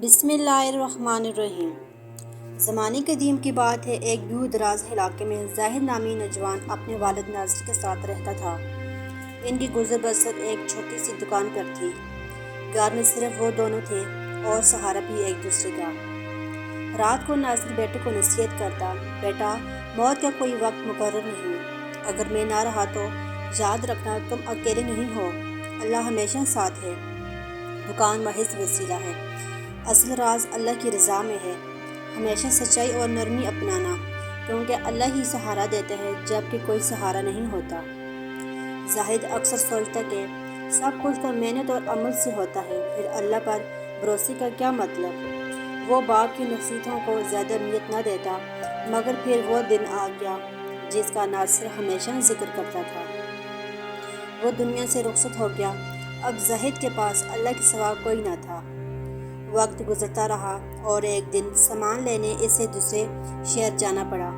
بسم اللہ الرحمن الرحیم۔ زمانے قدیم کی بات ہے، ایک دور دراز علاقے میں زاہد نامی نوجوان اپنے والد ناصر کے ساتھ رہتا تھا۔ ان کی گزر بسر ایک چھوٹی سی دکان پر تھی۔ گھر میں صرف وہ دونوں تھے اور سہارا بھی ایک دوسرے کا۔ رات کو ناصر بیٹے کو نصیحت کرتا، بیٹا موت کا کوئی وقت مقرر نہیں، اگر میں نہ رہا تو یاد رکھنا تم اکیلے نہیں ہو، اللہ ہمیشہ ساتھ ہے، دکان محض وسیلہ ہے، اصل راز اللہ کی رضا میں ہے، ہمیشہ سچائی اور نرمی اپنانا، کیونکہ اللہ ہی سہارا دیتا ہے جبکہ کوئی سہارا نہیں ہوتا۔ زاہد اکثر سوچتا کہ سب کچھ تو محنت اور عمل سے ہوتا ہے، پھر اللہ پر بھروسے کا کیا مطلب؟ وہ باپ کی نصیحتوں کو زیادہ اہمیت نہ دیتا، مگر پھر وہ دن آ گیا جس کا ناصر ہمیشہ ذکر کرتا تھا۔ وہ دنیا سے رخصت ہو گیا، اب زاہد کے پاس اللہ کے سوا کوئی نہ تھا۔ وقت گزرتا رہا اور ایک دن سامان لینے اسے دوسرے شہر جانا پڑا۔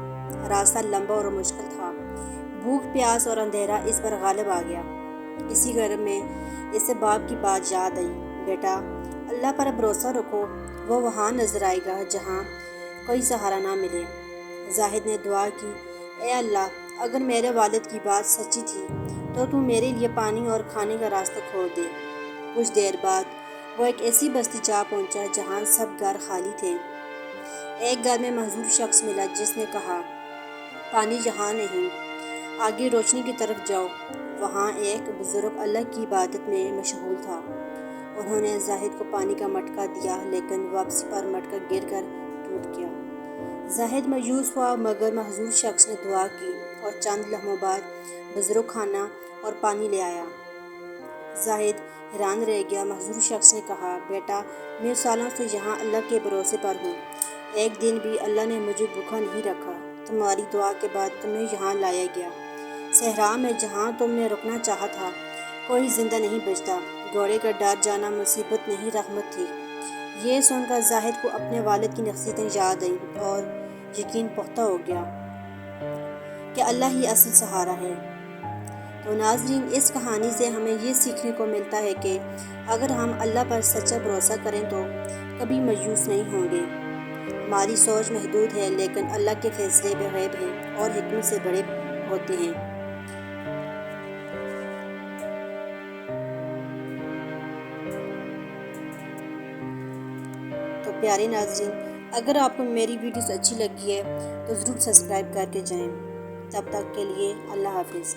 راستہ لمبا اور مشکل تھا، بھوک پیاس اور اندھیرا اس پر غالب آ گیا۔ اسی گھر میں اسے باپ کی بات یاد آئی، بیٹا اللہ پر بھروسہ رکھو، وہ وہاں نظر آئے گا جہاں کوئی سہارا نہ ملے۔ زاہد نے دعا کی، اے اللہ اگر میرے والد کی بات سچی تھی تو میرے لیے پانی اور کھانے کا راستہ کھول دے۔ کچھ دیر بعد وہ ایک ایسی بستی جا پہنچا جہاں سب گھر خالی تھے۔ ایک گھر میں معذور شخص ملا جس نے کہا، پانی یہاں نہیں، آگے روشنی کی طرف جاؤ۔ وہاں ایک بزرگ اللہ کی عبادت میں مشغول تھا۔ انہوں نے زاہد کو پانی کا مٹکا دیا، لیکن واپسی پر مٹکا گر کر ٹوٹ گیا۔ زاہد مایوس ہوا، مگر معذور شخص نے دعا کی اور چند لمحوں بعد بزرگ کھانا اور پانی لے آیا۔ زاہد حیران رہ گیا۔ معذور شخص نے کہا، بیٹا میں سالوں سے یہاں اللہ کے بھروسے پر ہوں، ایک دن بھی اللہ نے مجھے بھوکا نہیں رکھا، تمہاری دعا کے بعد تمہیں یہاں لایا گیا۔ صحرا میں جہاں تم نے رکنا چاہا تھا کوئی زندہ نہیں بچتا، گھوڑے کا ڈر جانا مصیبت نہیں رحمت تھی۔ یہ سن کر زاہد کو اپنے والد کی نصیحتیں یاد آئیں اور یقین پختہ ہو گیا کہ اللہ ہی اصل سہارا ہے۔ تو ناظرین، اس کہانی سے ہمیں یہ سیکھنے کو ملتا ہے کہ اگر ہم اللہ پر سچا بھروسہ کریں تو کبھی مایوس نہیں ہوں گے۔ ہماری سوچ محدود ہے، لیکن اللہ کے فیصلے بے غیب ہیں اور حکمت سے بڑے ہوتے ہیں۔ تو پیارے ناظرین، اگر آپ کو میری ویڈیوز اچھی لگی ہے تو ضرور سبسکرائب کر کے جائیں۔ تب تک کے لیے اللہ حافظ۔